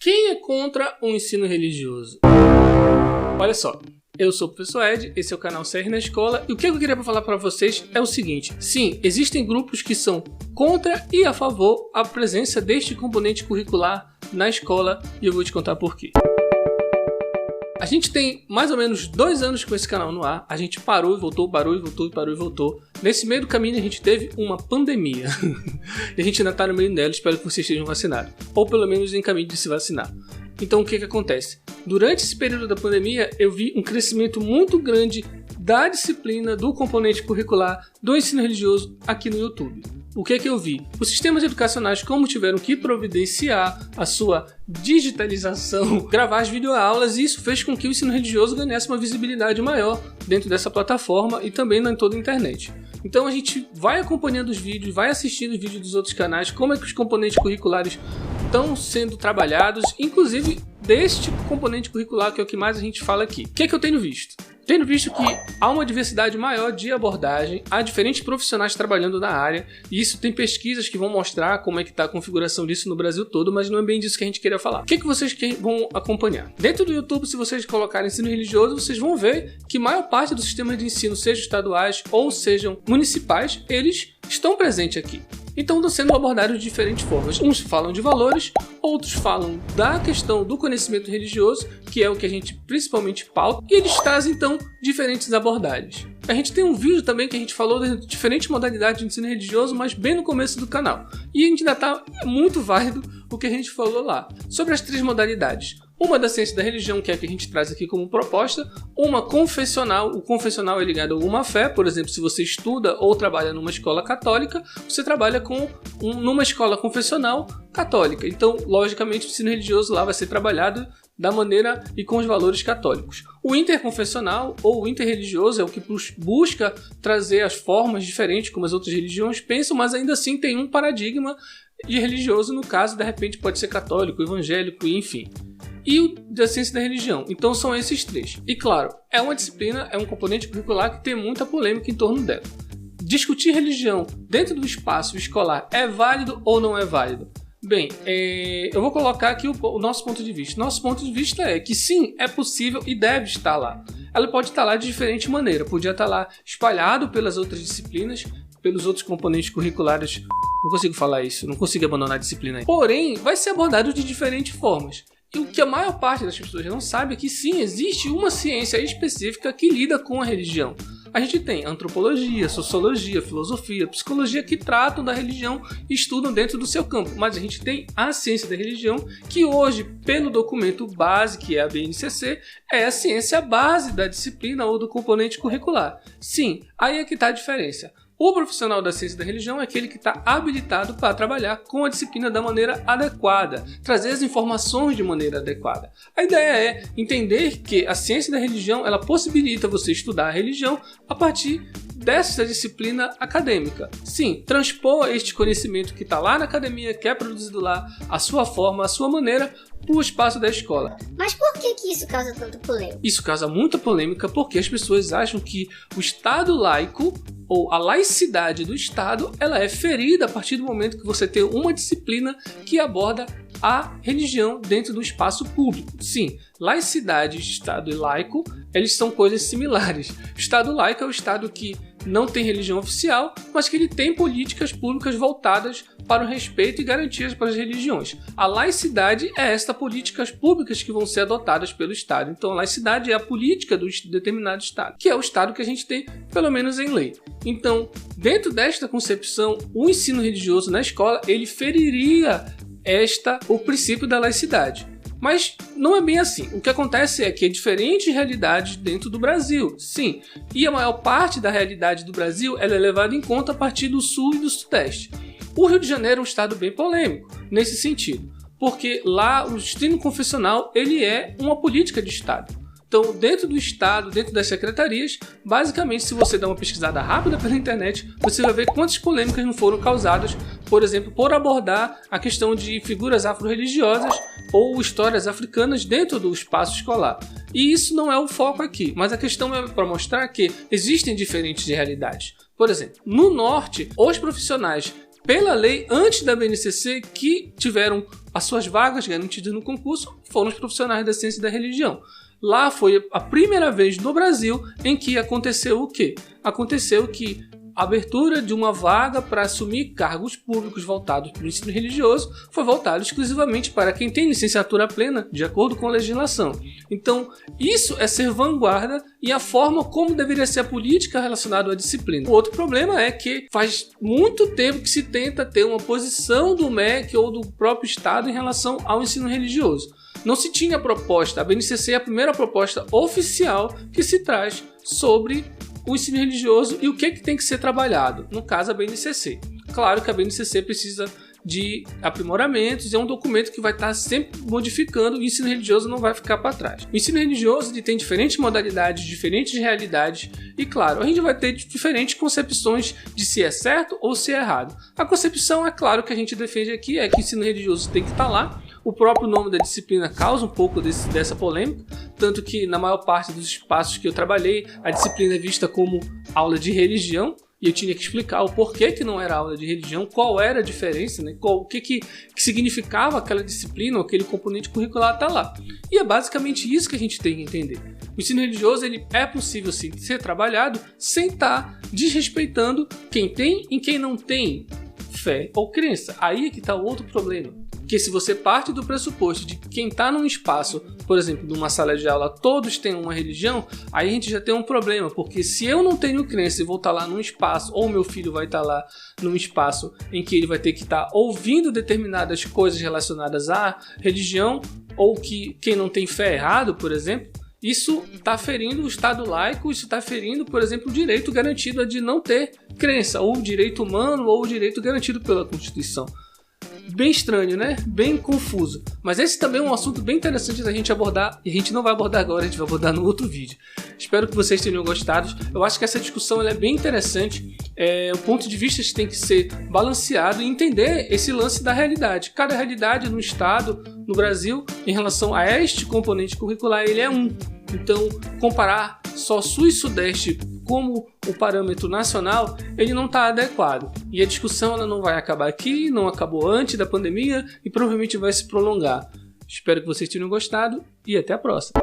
Quem é contra o ensino religioso? Olha só, eu sou o professor Ed, esse é o canal CR na Escola, e o que eu queria falar para vocês é o seguinte: sim, existem grupos que são contra e a favor a presença deste componente curricular na escola, e eu vou te contar por quê. A gente tem mais ou menos 2 anos com esse canal no ar, a gente parou e voltou, parou e voltou, parou e voltou. Nesse meio do caminho a gente teve uma pandemia, e a gente ainda está no meio dela, espero que vocês estejam vacinados, ou pelo menos em caminho de se vacinar. Então o que acontece? Durante esse período da pandemia eu vi um crescimento muito grande da disciplina, do componente curricular, do ensino religioso aqui no YouTube. O que eu vi? Os sistemas educacionais, como tiveram que providenciar a sua digitalização, gravar as videoaulas, e isso fez com que o ensino religioso ganhasse uma visibilidade maior dentro dessa plataforma e também em toda a internet. Então a gente vai acompanhando os vídeos, vai assistindo os vídeos dos outros canais, como é que os componentes curriculares estão sendo trabalhados, inclusive deste componente curricular que é o que mais a gente fala aqui. O que eu tenho visto? Tenho visto que há uma diversidade maior de abordagem, há diferentes profissionais trabalhando na área, e isso tem pesquisas que vão mostrar como é que está a configuração disso no Brasil todo, mas não é bem disso que a gente queria falar. O que vocês vão acompanhar? Dentro do YouTube, se vocês colocarem ensino religioso, vocês vão ver que a maior parte dos sistemas de ensino, sejam estaduais ou sejam municipais, eles estão presentes aqui. Então estão sendo abordados de diferentes formas. Uns falam de valores, outros falam da questão do conhecimento religioso, que é o que a gente principalmente pauta, e eles trazem então diferentes abordagens. A gente tem um vídeo também que a gente falou de diferentes modalidades de ensino religioso, mas bem no começo do canal. E a gente ainda está muito válido o que a gente falou lá, sobre as 3 modalidades. Uma da ciência da religião, que é a que a gente traz aqui como proposta, uma confessional. O confessional é ligado a alguma fé, por exemplo, se você estuda ou trabalha numa escola católica, você trabalha numa escola confessional católica. Então, logicamente, o ensino religioso lá vai ser trabalhado da maneira e com os valores católicos. O interconfessional ou o interreligioso é o que busca trazer as formas diferentes como as outras religiões pensam, mas ainda assim tem um paradigma de religioso, no caso, de repente pode ser católico, evangélico, enfim. E o da ciência da religião. Então são esses 3. E claro, é uma disciplina, é um componente curricular que tem muita polêmica em torno dela. Discutir religião dentro do espaço escolar é válido ou não é válido? Bem, eu vou colocar aqui o nosso ponto de vista. Nosso ponto de vista é que sim, é possível e deve estar lá. Ela pode estar lá de diferente maneira. Podia estar lá espalhado pelas outras disciplinas, pelos outros componentes curriculares. Não consigo falar isso, não consigo abandonar a disciplina aí. Porém, vai ser abordado de diferentes formas. E o que a maior parte das pessoas não sabe é que sim, existe uma ciência específica que lida com a religião. A gente tem antropologia, sociologia, filosofia, psicologia que tratam da religião e estudam dentro do seu campo. Mas a gente tem a ciência da religião, que hoje, pelo documento base, que é a BNCC, é a ciência base da disciplina ou do componente curricular. Sim, aí é que está a diferença. O profissional da ciência da religião é aquele que está habilitado para trabalhar com a disciplina da maneira adequada, trazer as informações de maneira adequada. A ideia é entender que a ciência da religião ela possibilita você estudar a religião a partir dessa disciplina acadêmica. Sim, transpor este conhecimento que está lá na academia, que é produzido lá, a sua forma, a sua maneira, para o espaço da escola. Mas por que isso causa tanta polêmica? Isso causa muita polêmica porque as pessoas acham que o Estado laico ou a laicidade do Estado ela é ferida a partir do momento que você tem uma disciplina que aborda a religião dentro do espaço público. Sim, laicidade, Estado e laico, eles são coisas similares. O Estado laico é o Estado que não tem religião oficial, mas que ele tem políticas públicas voltadas para o respeito e garantias para as religiões. A laicidade é esta políticas públicas que vão ser adotadas pelo Estado. Então a laicidade é a política do determinado Estado, que é o Estado que a gente tem, pelo menos em lei. Então, dentro desta concepção, o ensino religioso na escola, ele feriria o princípio da laicidade. Mas não é bem assim. O que acontece é que há diferentes realidades dentro do Brasil, sim. E a maior parte da realidade do Brasil ela é levada em conta a partir do Sul e do Sudeste. O Rio de Janeiro é um estado bem polêmico nesse sentido, porque lá o ensino confessional ele é uma política de Estado. Então, dentro do Estado, dentro das secretarias, basicamente, se você der uma pesquisada rápida pela internet, você vai ver quantas polêmicas não foram causadas, por exemplo, por abordar a questão de figuras afro-religiosas ou histórias africanas dentro do espaço escolar. E isso não é o foco aqui, mas a questão é para mostrar que existem diferentes realidades. Por exemplo, no Norte, os profissionais pela lei, antes da BNCC, que tiveram as suas vagas garantidas no concurso, foram os profissionais da ciência e da religião. Lá foi a primeira vez no Brasil em que aconteceu o quê? Aconteceu que a abertura de uma vaga para assumir cargos públicos voltados para o ensino religioso foi voltado exclusivamente para quem tem licenciatura plena, de acordo com a legislação. Então, isso é ser vanguarda e a forma como deveria ser a política relacionada à disciplina. O outro problema é que faz muito tempo que se tenta ter uma posição do MEC ou do próprio Estado em relação ao ensino religioso. Não se tinha proposta, a BNCC é a primeira proposta oficial que se traz sobre o ensino religioso e o que tem que ser trabalhado, no caso a BNCC. Claro que a BNCC precisa de aprimoramentos, é um documento que vai estar sempre modificando, o ensino religioso não vai ficar para trás. O ensino religioso ele tem diferentes modalidades, diferentes realidades e claro, a gente vai ter diferentes concepções de se é certo ou se é errado. A concepção, é claro, que a gente defende aqui é que o ensino religioso tem que estar lá. O próprio nome da disciplina causa um pouco dessa polêmica, tanto que na maior parte dos espaços que eu trabalhei, a disciplina é vista como aula de religião, e eu tinha que explicar o porquê que não era aula de religião, qual era a diferença, né? O que significava aquela disciplina, ou aquele componente curricular estar lá. E é basicamente isso que a gente tem que entender. O ensino religioso ele é possível sim ser trabalhado sem estar desrespeitando quem tem e quem não tem fé ou crença. Aí é que está o outro problema. Porque se você parte do pressuposto de que quem está num espaço, por exemplo, numa sala de aula, todos têm uma religião, aí a gente já tem um problema, porque se eu não tenho crença e vou estar lá num espaço, ou meu filho vai estar lá num espaço em que ele vai ter que estar ouvindo determinadas coisas relacionadas à religião, ou que quem não tem fé é errado, por exemplo, isso está ferindo o Estado laico, isso está ferindo, por exemplo, o direito garantido de não ter crença, ou o direito humano, ou o direito garantido pela Constituição. Bem estranho, né? Bem confuso. Mas esse também é um assunto bem interessante da gente abordar. E a gente não vai abordar agora, a gente vai abordar no outro vídeo. Espero que vocês tenham gostado. Eu acho que essa discussão ela é bem interessante. O ponto de vista tem que ser balanceado e entender esse lance da realidade. Cada realidade no Estado, no Brasil, em relação a este componente curricular, ele é um. Então, comparar só Sul e Sudeste como o parâmetro nacional, ele não está adequado. E a discussão ela não vai acabar aqui, não acabou antes da pandemia e provavelmente vai se prolongar. Espero que vocês tenham gostado e até a próxima.